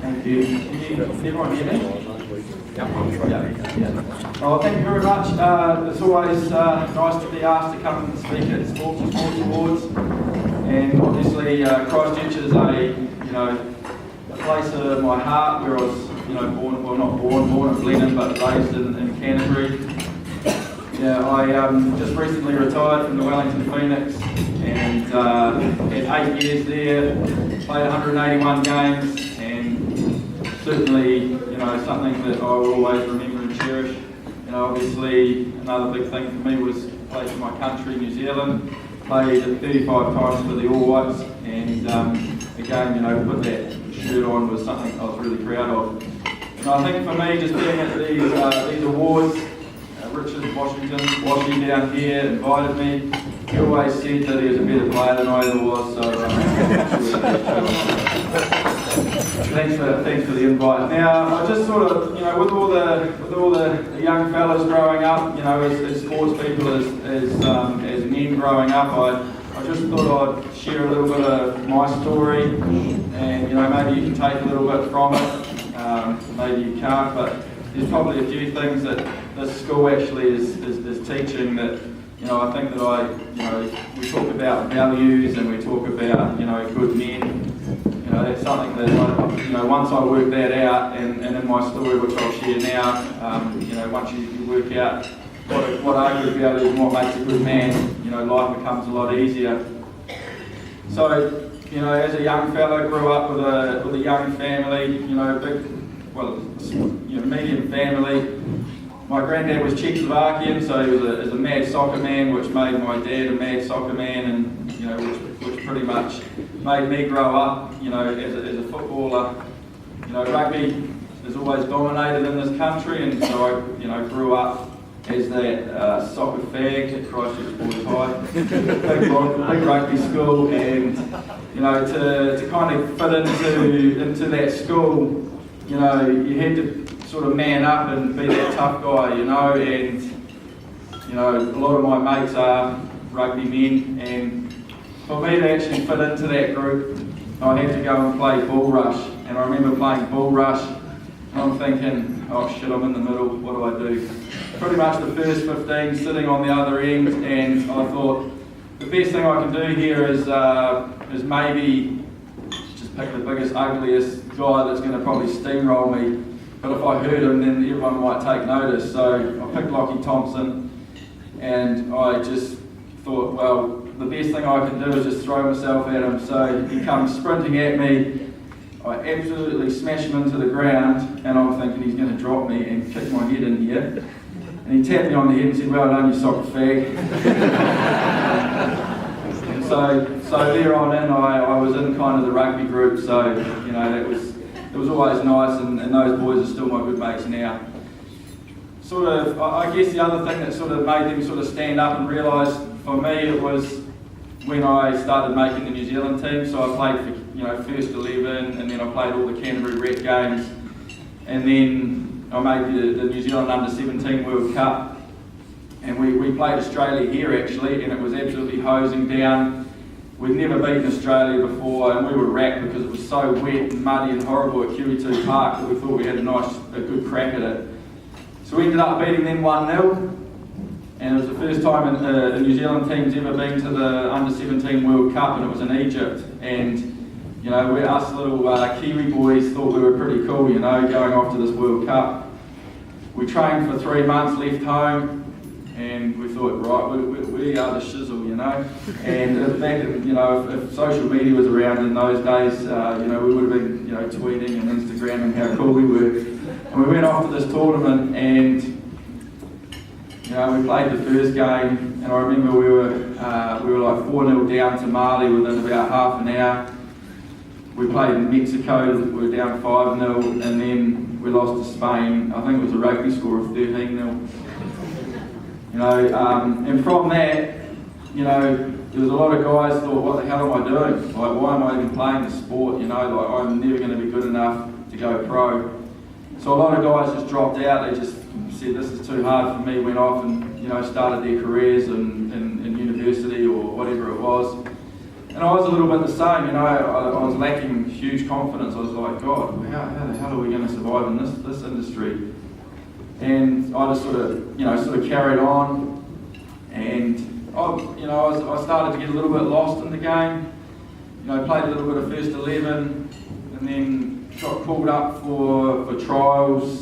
Thank you. Can everyone hear me? Yeah. Well, thank you very much. It's always nice to be asked to come and speak at Sports Awards, and obviously Christchurch is a place of my heart where I was born, well not born in Blenheim, but raised in Canterbury. Yeah, I just recently retired from the Wellington Phoenix and had 8 years there, played 181 games, and certainly something that I will always remember and cherish. Obviously another big thing for me was play for my country, New Zealand. Played 35 times for the All Whites, and again, put that shirt on was something I was really proud of. And I think for me, just being at these awards, Richard Washington down here invited me. He always said that he was a better player than I ever was, so thanks for the invite. Now, I just sort of, with all the young fellas growing up, as sports people, as men growing up, I just thought I'd share a little bit of my story, and maybe you can take a little bit from it, maybe you can't, but there's probably a few things that this school actually is teaching that I think that we talk about values and we talk about good men. That's something that once I work that out, and in my story which I'll share now, once you work out what are good values and what makes a good man, life becomes a lot easier. So as a young fella, grew up with a young family, medium family. My granddad was Czechoslovakian, so he was a mad soccer man, which made my dad a mad soccer man, and which pretty much made me grow up, as a footballer. Rugby has always dominated in this country, and so I grew up as that soccer fag at Christchurch Boys High, big rugby school, and to kind of fit into that school, you had to sort of man up and be that tough guy, and a lot of my mates are rugby men, and for me to actually fit into that group, I had to go and play bull rush. And I remember playing bull rush, and I'm thinking, oh shit, I'm in the middle, what do I do? Pretty much the first 15 sitting on the other end, and I thought the best thing I can do here is maybe just pick the biggest, ugliest guy that's going to probably steamroll me. But if I hurt him, then everyone might take notice. So I picked Lockie Thompson, and I just thought, well, the best thing I can do is just throw myself at him. So he comes sprinting at me. I absolutely smash him into the ground, and I'm thinking he's going to drop me and kick my head in here. And he tapped me on the head and said, well done, you soccer fag. And so there on in, I was in kind of the rugby group, so it was always nice, and those boys are still my good mates now. I guess the other thing that sort of made them sort of stand up and realise, for me, it was when I started making the New Zealand team. So I played for first 11, and then I played all the Canterbury Red games, and then I made the New Zealand Under-17 World Cup, and we played Australia here actually, and it was absolutely hosing down. We'd never beaten Australia before, and we were racked because it was so wet and muddy and horrible at QE2 Park that we thought we had a good crack at it. So we ended up beating them 1-0, and it was the first time the New Zealand team's ever been to the Under-17 World Cup, and it was in Egypt. And we us little Kiwi boys thought we were pretty cool, going off to this World Cup. We trained for 3 months, left home, and we thought, right, we are the shizzle, And back in, if social media was around in those days, we would have been, tweeting and Instagramming how cool we were. And we went off to this tournament, and we played the first game, and I remember we were like 4-0 down to Mali within about half an hour. We played in Mexico, we were down 5-0, and then we lost to Spain. I think it was a rugby score of 13-0. And from that, there was a lot of guys thought, what the hell am I doing? Like, why am I even playing the sport? Like, I'm never going to be good enough to go pro. So a lot of guys just dropped out. They just said, this is too hard for me, went off and, started their careers in university or whatever it was. And I was a little bit the same, I was lacking huge confidence. I was like, God, how the hell are we going to survive in this industry? And I just sort of carried on, and I started to get a little bit lost in the game. Played a little bit of first 11, and then got called up for trials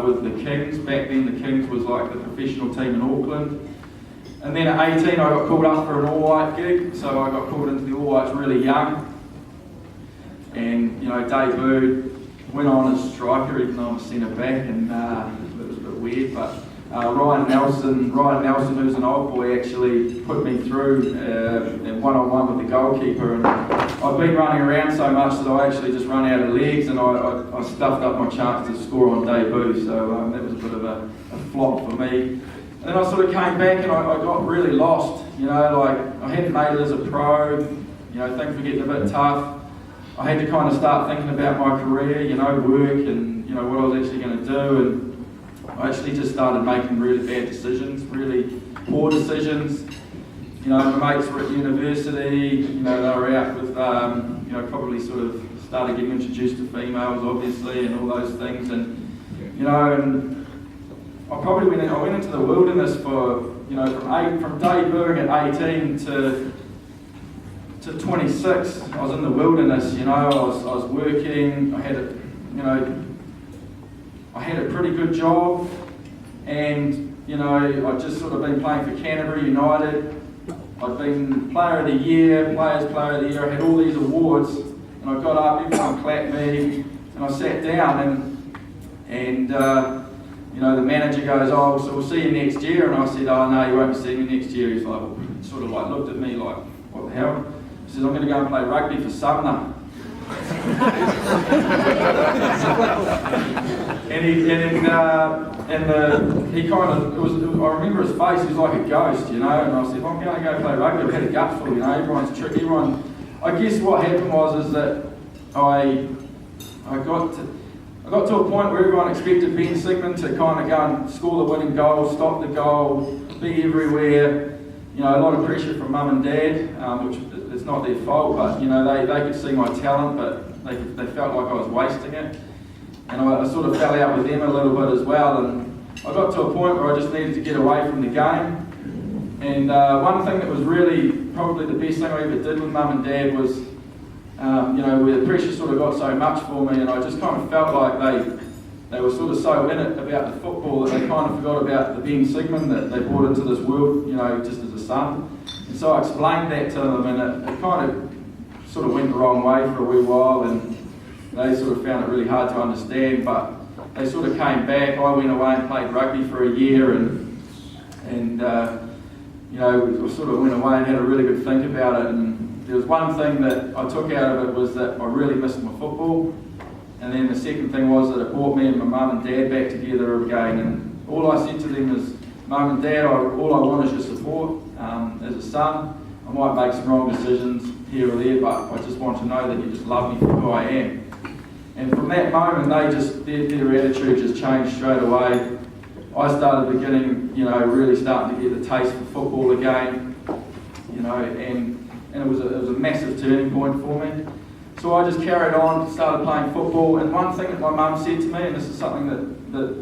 with the Kings. Back then, the Kings was like the professional team in Auckland. And then at 18, I got called up for an all-white gig, so I got called into the all-whites really young. And, debuted, went on as striker, even though I'm a centre back, and it was a bit weird, but Ryan Nelson, who's an old boy, actually put me through one-on-one with the goalkeeper. And I've been running around so much that I actually just run out of legs, and I stuffed up my chance to score on debut, so that was a bit of a flop for me. And then I sort of came back and I got really lost, I hadn't made it as a pro, things were getting a bit tough. I had to kind of start thinking about my career, work and, what I was actually going to do. And I actually just started making really bad decisions, really poor decisions. My mates were at university, they were out with, probably sort of started getting introduced to females, obviously, and all those things. And, and I went into the wilderness for, from debuting at 18 to 26. I was in the wilderness, I was working. I had a pretty good job, and I'd just sort of been playing for Canterbury United. I'd been Player of the Year, Players Player of the Year. I had all these awards, and I got up, everyone clapped me, and I sat down, and the manager goes, "Oh, so we'll see you next year." And I said, "Oh no, you won't see me next year." He's like, sort of like looked at me like, "What the hell?" He says, "I'm going to go and play rugby for Sumner." I remember his face, he was like a ghost, and I said, "I'm going to go play rugby." I had a gut full, everyone's tricky. I guess what happened was that I got to a point where everyone expected Ben Sigmund to kind of go and score the winning goal, stop the goal, be everywhere. A lot of pressure from mum and dad, which is not their fault, but they could see my talent, but they felt like I was wasting it. And I sort of fell out with them a little bit as well. And I got to a point where I just needed to get away from the game. And one thing that was really probably the best thing I ever did with mum and dad was where the pressure sort of got so much for me, and I just kind of felt like they were sort of so in it about the football that they kind of forgot about the Ben Sigmund that they brought into this world, just as a son. And so I explained that to them, and it kind of sort of went the wrong way for a wee while, and they sort of found it really hard to understand, but they sort of came back. I went away and played rugby for a year, and we sort of went away and had a really good think about it. And there was one thing that I took out of it was that I really missed my football, and then the second thing was that it brought me and my mum and dad back together again. And all I said to them is, "Mum and Dad, all I want is your support. As a son, I might make some wrong decisions here or there, but I just want to know that you just love me for who I am." And from that moment, their attitude just changed straight away. I started beginning, really starting to get the taste for football again, and it was a massive turning point for me. So I just carried on, started playing football, and one thing that my mum said to me, and this is something that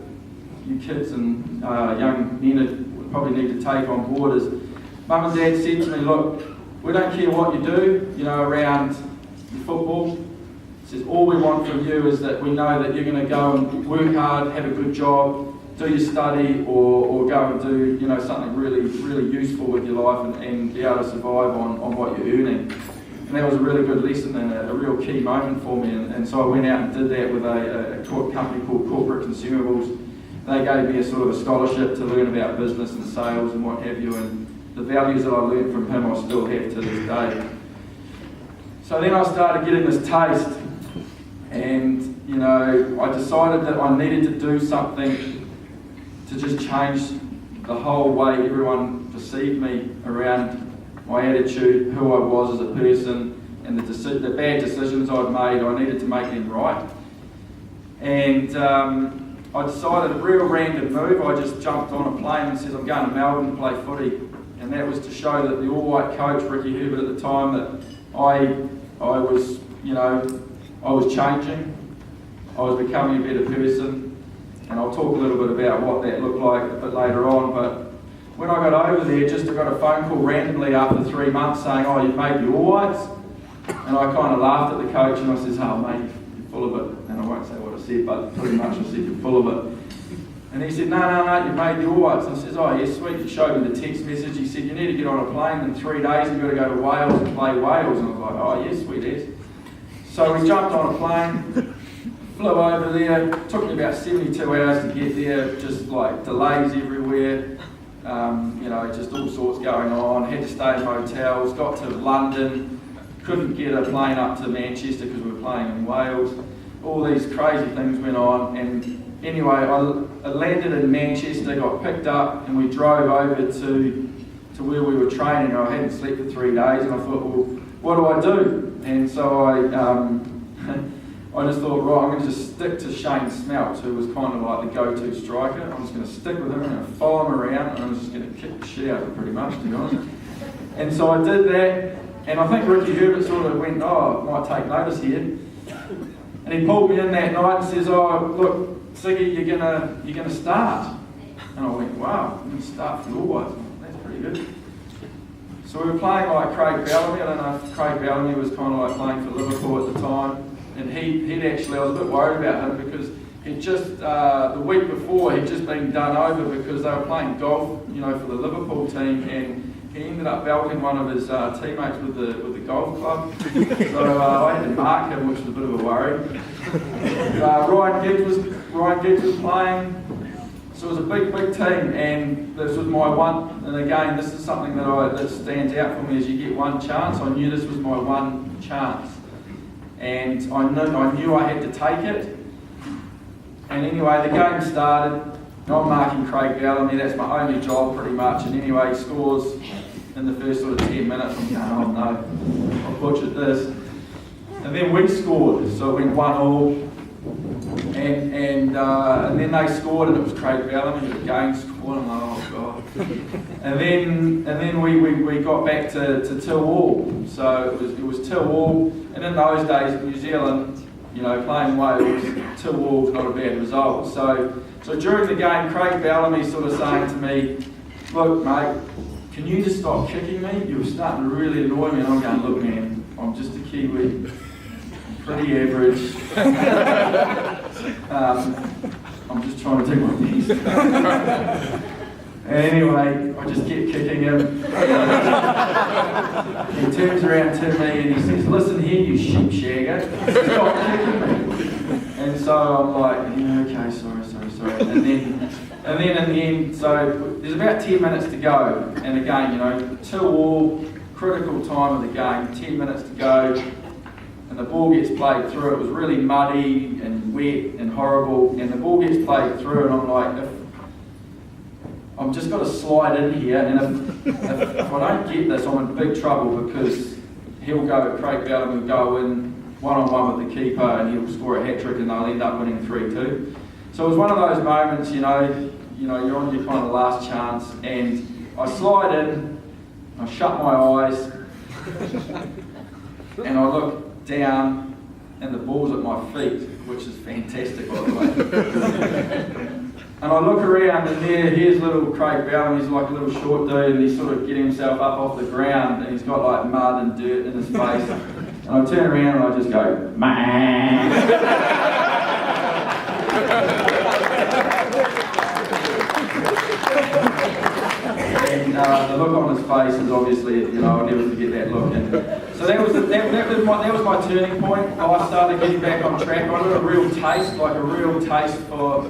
you kids and young men would probably need to take on board, is Mum and Dad said to me, "Look, we don't care what you do, around your football. It says, all we want from you is that we know that you're going to go and work hard, have a good job, do your study, or go and do something really, really useful with your life and be able to survive on what you're earning." And that was a really good lesson and a real key moment for me. And so I went out and did that with a company called Corporate Consumables. They gave me a sort of a scholarship to learn about business and sales and what have you. And the values that I learned from him I still have to this day. So then I started getting this taste, and I decided that I needed to do something to just change the whole way everyone perceived me around my attitude, who I was as a person, and the bad decisions I'd made. I needed to make them right. And I decided a real random move. I just jumped on a plane and said, "I'm going to Melbourne to play footy." And that was to show that the all-white coach, Ricky Herbert at the time, that I was, you know, I was changing. I was becoming a better person, and I'll talk a little bit about what that looked like a bit later on. But when I got over there, I got a phone call randomly after 3 months saying, "Oh, you've made the All Whites," and I kind of laughed at the coach and I says, "Oh, mate, you're full of it." And I won't say what I said, but pretty much I said, "You're full of it." And he said, no, you've made the All Whites. And I says, "Oh, yes, sweet." He showed me the text message. He said, "You need to get on a plane in 3 days. You've got to go to Wales and play Wales." And I was like, "Oh, yes, sweet as." So we jumped on a plane, flew over there. Took me about 72 hours to get there, just like delays everywhere. You know, just all sorts going on. Had to stay in hotels. Got to London. Couldn't get a plane up to Manchester because we were playing in Wales. All these crazy things went on, and anyway, I landed in Manchester, got picked up, and we drove over to where we were training. I hadn't slept for 3 days, and I thought, well, what do I do? And so I just thought, right, I'm going to just stick to Shane Smelts, who was kind of like the go-to striker. I'm just going to stick with him, I'm going to follow him around, and I'm just going to kick the shit out of him, pretty much, to be honest. And so I did that, and I think Ricky Herbert sort of went, "Oh, I might take notice here." And he pulled me in that night and says, "Oh, look, Siggy, you're gonna start." And I went, "Wow, I'm going to start for the All Whites. That's pretty good." So we were playing like Craig Bellamy. I don't know if Craig Bellamy was kind of like playing for Liverpool at the time. And he'd actually, I was a bit worried about him because he'd just, the week before, he'd just been done over because they were playing golf, you know, for the Liverpool team, and he ended up belting one of his teammates with the golf club. So I had to mark him, which was a bit of a worry. Ryan Giggs was playing. So it was a big team, and this was my one. And again, this is something that stands out for me: is you get one chance. I knew this was my one chance, and I knew I had to take it. And anyway, the game started. I'm marking Craig Bellamy. That's my only job, pretty much. And anyway, he scores in the first sort of 10 minutes. I'm going, "Oh no, I butchered this." And then we scored, so it went 1-1. And then they scored, and it was Craig Bellamy who again scored. I'm like, "Oh god!" And then we got back to 2-2. So it was 2-2. And in those days in New Zealand, you know, playing Wales, 2-2 is not a bad result. So during the game, Craig Bellamy sort of saying to me, "Look, mate, can you just stop kicking me? You're starting to really annoy me." And I'm going, "Look, man, I'm just a Kiwi. Pretty average. I'm just trying to do my best." Anyway, I just kept kicking him. He turns around to me and he says, "Listen here, you sheep shagger, stop kicking me." And so I'm like, "Yeah, okay, sorry. And then in the end, so there's about 10 minutes to go. And again, you know, 2-2, critical time of the game, 10 minutes to go. And the ball gets played through. It was really muddy and wet and horrible. And the ball gets played through, and I'm like, I'm just got to slide in here. And if I don't get this, I'm in big trouble because Craig Bellamy will go in one-on-one with the keeper, and he'll score a hat-trick, and they'll end up winning 3-2. So it was one of those moments, you know, you're on your kind of last chance, and I slide in, I shut my eyes, and I look down, and the ball's at my feet, which is fantastic, by the way. And I look around, and here's little Craig Bellamy. He's like a little short dude, and he's sort of getting himself up off the ground, and he's got like mud and dirt in his face. And I turn around and I just go, "Man." And the look on his face is obviously, you know, I'll never forget that look. And so that was my turning point. I started getting back on track. I got a real taste for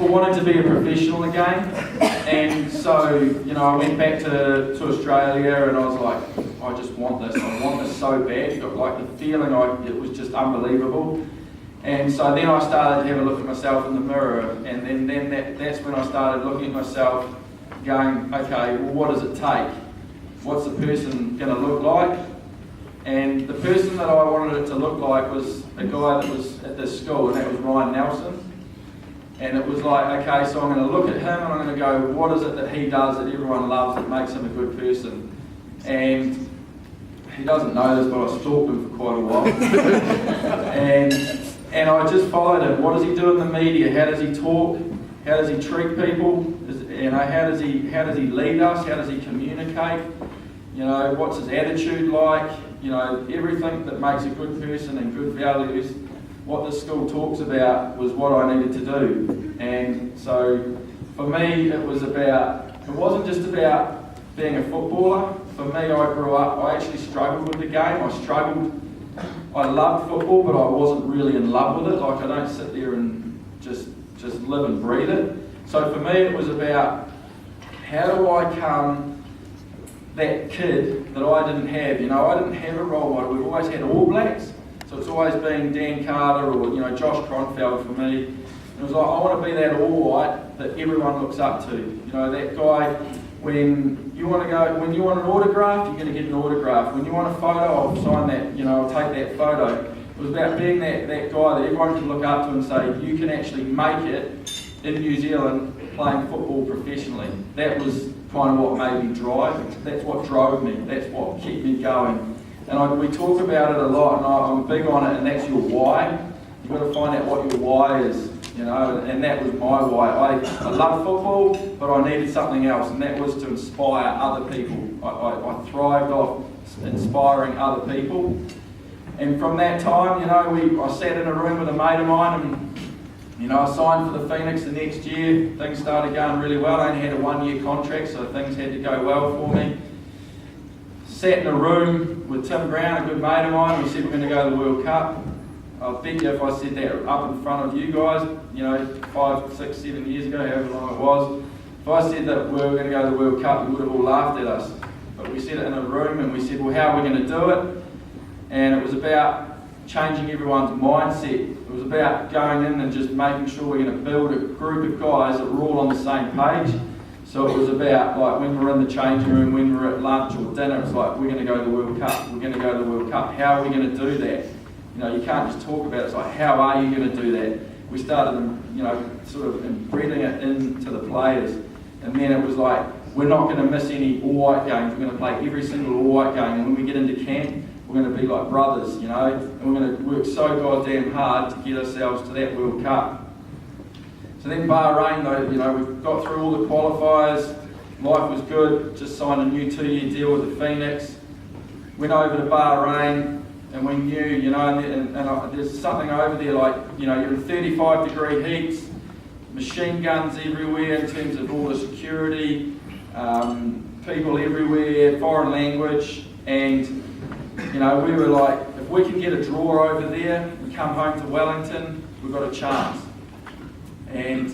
wanting to be a professional again. And so, you know, I went back to Australia, and I was like, I just want this. I want this so bad. Like the feeling, it was just unbelievable. And so then I started to have a look at myself in the mirror, and then that's when I started looking at myself, going, okay, well, what does it take? What's the person going to look like? And the person that I wanted it to look like was a guy that was at this school, and that was Ryan Nelson. And it was like, okay, so I'm going to look at him, and I'm going to go, what is it that he does that everyone loves that makes him a good person? And he doesn't know this, but I stalked him for quite a while. and I just followed him. What does he do in the media? How does he talk? How does he treat people? How does he lead us? How does he communicate? What's his attitude like? Everything that makes a good person and good values, what the school talks about was what I needed to do. And so for me, it wasn't just about being a footballer. For me, I grew up, I actually struggled with the game. I loved football, but I wasn't really in love with it. Like, I don't sit there and just live and breathe it. So for me, it was about, how do I become that kid that I didn't have? I didn't have a role model. We've always had All Blacks. So it's always been Dan Carter or, Josh Kronfeld for me. It was like, I want to be that All White that everyone looks up to. That guy, when you want an autograph, you're going to get an autograph. When you want a photo, I'll sign that, I'll take that photo. It was about being that guy that everyone can look up to and say, you can actually make it in New Zealand playing football professionally. That was kind of what made me drive. That's what drove me. That's what kept me going. And we talk about it a lot, and I'm big on it, and that's your why. You've got to find out what your why is. And that was my why. I love football, but I needed something else, and that was to inspire other people. I thrived off inspiring other people. And from that time, I sat in a room with a mate of mine, and I signed for the Phoenix the next year. Things started going really well. I only had a 1-year contract, so things had to go well for me. Sat in a room with Tim Brown, a good mate of mine. We said we're going to go to the World Cup. I bet you if I said that up in front of you guys, 5, 6, 7 years ago, however long it was, if I said that we were going to go to the World Cup, you would have all laughed at us. But we said it in a room, and we said, well, how are we going to do it? And it was about changing everyone's mindset. It was about going in and just making sure we're going to build a group of guys that were all on the same page. So it was about, like, when we're in the changing room, when we're at lunch or dinner, it's like, we're going to go to the World Cup. We're going to go to the World Cup. How are we going to do that? You can't just talk about it. It's like, how are you going to do that? We started, sort of embedding it into the players. And then it was like, we're not going to miss any All White games. We're going to play every single All White game. And when we get into camp, we're going to be like brothers, and we're going to work so goddamn hard to get ourselves to that World Cup. So then Bahrain, though, we've got through all the qualifiers. Life was good. Just signed a new 2-year deal with the Phoenix. Went over to Bahrain. And we knew, and there's something over there like, you're in 35-degree heats, machine guns everywhere in terms of all the security, people everywhere, foreign language, and, we were like, if we can get a draw over there and come home to Wellington, we've got a chance. And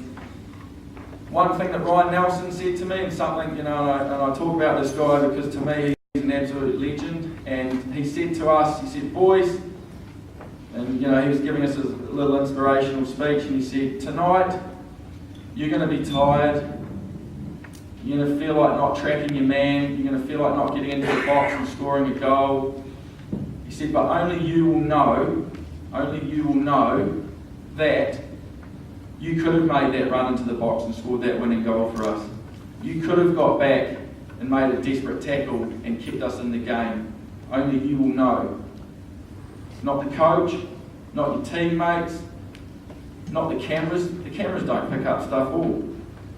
one thing that Ryan Nelson said to me, and something, and I talk about this guy because to me, he's an absolute legend, and he said to us, he said, boys, and he was giving us a little inspirational speech, and he said, tonight, you're going to be tired, you're going to feel like not tracking your man, you're going to feel like not getting into the box and scoring a goal. He said, but only you will know that you could have made that run into the box and scored that winning goal for us. You could have got back and made a desperate tackle and kept us in the game. Only you will know. Not the coach, not your teammates, not the cameras. The cameras don't pick up stuff all.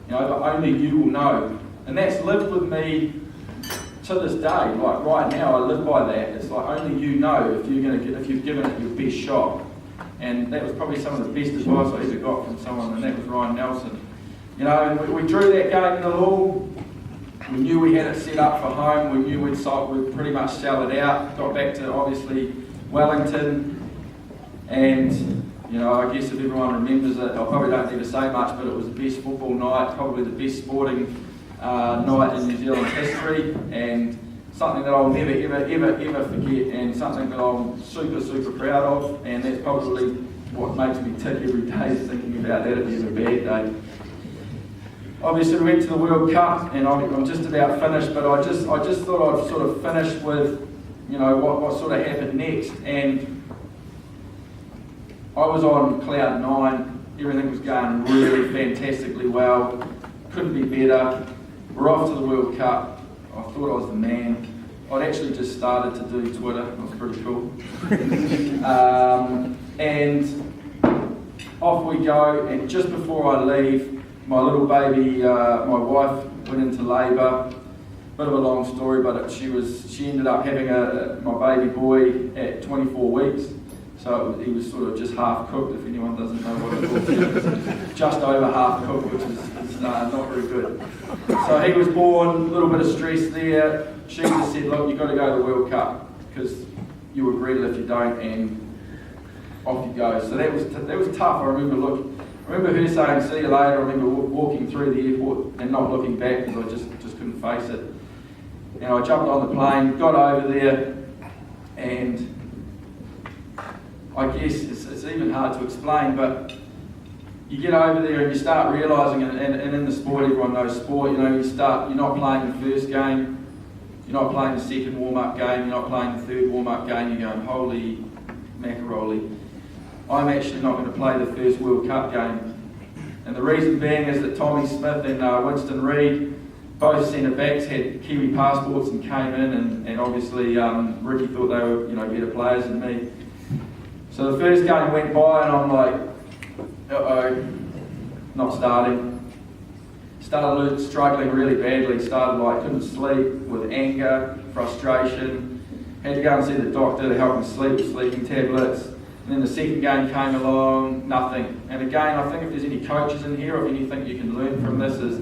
But only you will know. And that's lived with me to this day. Like right now, I live by that. It's like only you know if you've given it your best shot. And that was probably some of the best advice I ever got from someone, and that was Ryan Nelson. And we drew that game in the Law. We knew we had it set up for home. We knew we'd pretty much sell it out. Got back to, obviously, Wellington. And, I guess if everyone remembers it, I probably don't need to say much, but it was the best football night, probably the best sporting night in New Zealand history, and something that I'll never, ever forget, and something that I'm super, super proud of, and that's probably what makes me tick every day, is thinking about that if it's a bad day. Obviously, we went to the World Cup, and I'm just about finished, but I just thought I'd sort of finish with, what sort of happened next. And I was on cloud 9. Everything was going really fantastically well. Couldn't be better. We're off to the World Cup. I thought I was the man. I'd actually just started to do Twitter. It was pretty cool. And off we go, and just before I leave, my little baby, my wife went into labour. Bit of a long story, but she ended up having my baby boy at 24 weeks. So he was sort of just half cooked, if anyone doesn't know what it was. Just over half cooked, which is not very good. So he was born, a little bit of stress there. She just said, look, you've got to go to the World Cup, because you regret it if you don't, and off you go. So that was tough. I remember her saying, see you later. I remember walking through the airport and not looking back, because I just couldn't face it. And I jumped on the plane, got over there, and I guess it's even hard to explain, but you get over there and you start realising, and in the sport, everyone knows sport, you're not playing the first game, you're not playing the second warm-up game, you're not playing the third warm-up game, you're going, holy macaroni, I'm actually not going to play the first World Cup game. And the reason being is that Tommy Smith and Winston Reid, both centre-backs, had Kiwi passports and came in, and obviously Ricky thought they were better players than me. So the first game went by and I'm like, uh-oh, not starting. Started struggling really badly, couldn't sleep with anger, frustration. Had to go and see the doctor to help me sleep with sleeping tablets. And then the second game came along, nothing. And again, I think if there's any coaches in here, or anything you can learn from this, is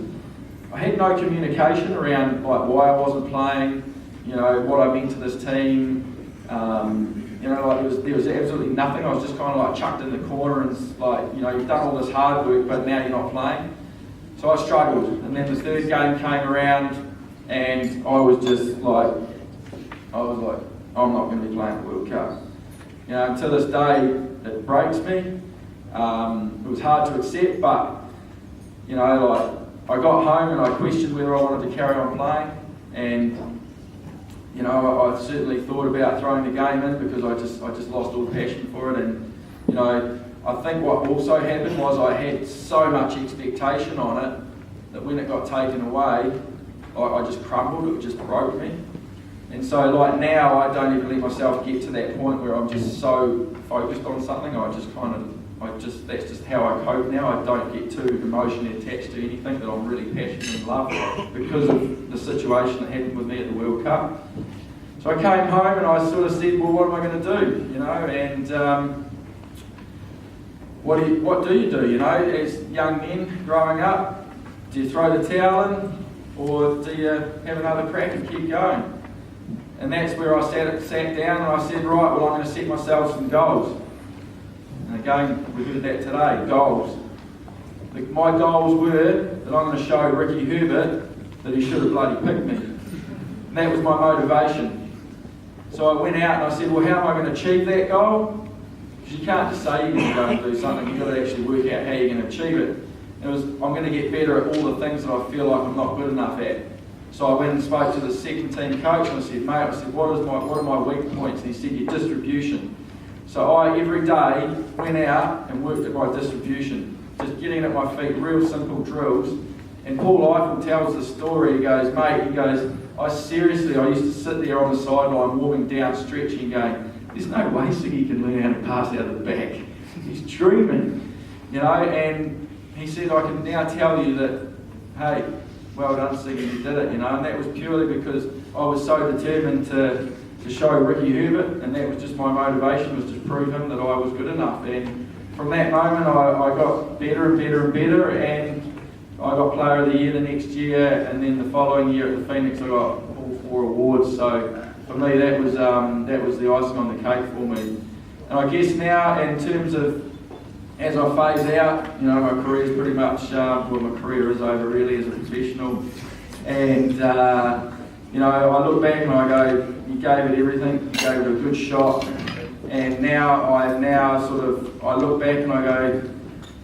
I had no communication around why I wasn't playing, what I meant to this team. There was absolutely nothing. I was just kind of chucked in the corner and you've done all this hard work, but now you're not playing. So I struggled. And then the third game came around, and I was just I'm not going to be playing the World Cup. To this day, it breaks me. It was hard to accept, but I got home and I questioned whether I wanted to carry on playing, and I certainly thought about throwing the game in, because I just lost all passion for it. And I think what also happened was I had so much expectation on it that when it got taken away, I just crumbled. It just broke me. And so now I don't even let myself get to that point where I'm just so focused on something. That's just how I cope now. I don't get too emotionally attached to anything that I'm really passionate and love, because of the situation that happened with me at the World Cup. So I came home and I sort of said, well, what am I going to do? And what do you do? As young men growing up, do you throw the towel in, or do you have another crack and keep going? And that's where I sat down and I said, right, well, I'm going to set myself some goals. And again, we heard that today, goals. My goals were that I'm going to show Ricky Herbert that he should have bloody picked me. And that was my motivation. So I went out and I said, well, how am I going to achieve that goal? Because you can't just say you're going to go and do something, you've got to actually work out how you're going to achieve it. It was, I'm going to get better at all the things that I feel like I'm not good enough at. So I went and spoke to the second team coach and I said, mate, what are my weak points? And he said, your distribution. So I, every day, went out and worked at my distribution, just getting at my feet, real simple drills. And Paul Eiffel tells the story, he goes, I used to sit there on the sideline, warming down, stretching, going, there's no way Siggy can learn how to pass out of the back. He's dreaming, and he said, I can now tell you that, hey, well done, Siggy, you did it, and that was purely because I was so determined to show Ricky Herbert, and that was just my motivation, was to prove him that I was good enough. And from that moment, I got better and better and better, and I got Player of the Year the next year, and then the following year at the Phoenix, I got all 4 awards. So for me, that was the icing on the cake for me. And I guess now, in terms of as I phase out, my career is pretty much, my career is over really as a professional. And, I look back and I go, you gave it everything, you gave it a good shot. And now I look back and I go,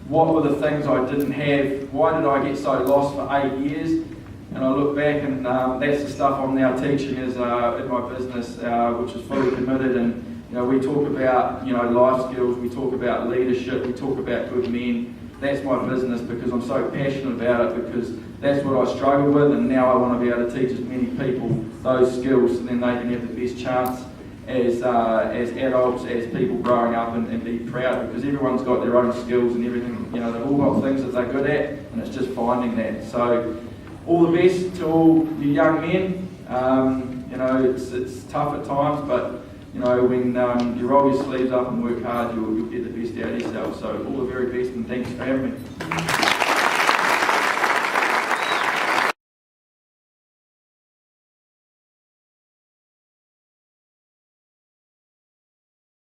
what were the things I didn't have? Why did I get so lost for 8 years? And I look back and that's the stuff I'm now teaching in my business, which is fully committed. And we talk about life skills, we talk about leadership, we talk about good men. That's my business because I'm so passionate about it, because that's what I struggle with, and now I want to be able to teach as many people those skills, and then they can have the best chance as adults, as people growing up, and be proud, because everyone's got their own skills and everything. You know, they've all got things that they're good at, and it's just finding that. So all the best to all you young men. You know, it's tough at times, but you know, when you roll your sleeves up and work hard, you'll get the best out of yourself. So all the very best, and thanks for having me.